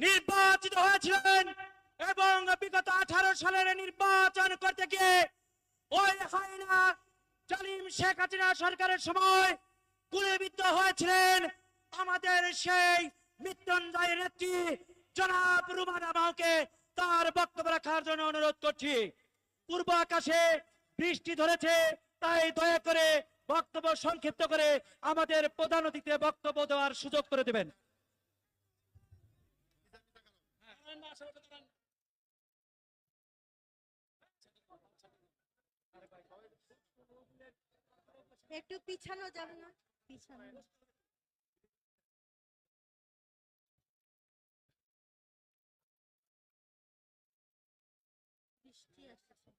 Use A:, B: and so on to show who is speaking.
A: নির্বাচিত হয়েছিলেন এবং বিগত 18 সালের নির্বাচন করতে গিয়ে ওই হায়না জালিম শেখ হাসিনা সরকারের সময় গুলিবিদ্ধ হয়েছিলেন আমাদের সেই মৃত্যুঞ্জয় নেত্রী জনাব রুমানা মাওকে। তার বক্তব্য রাখার জন্য অনুরোধ করছি। পূর্ব আকাশে বৃষ্টি ধরেছে, তাই দয়া করে বক্তব্য সংক্ষিপ্ত করে আমাদের প্রধান অতিথিকে বক্তব্য দেওয়ার সুযোগ করে দেবেন।
B: একটু পিছানো যাবে না? পিছানো। বৃষ্টি আসছে।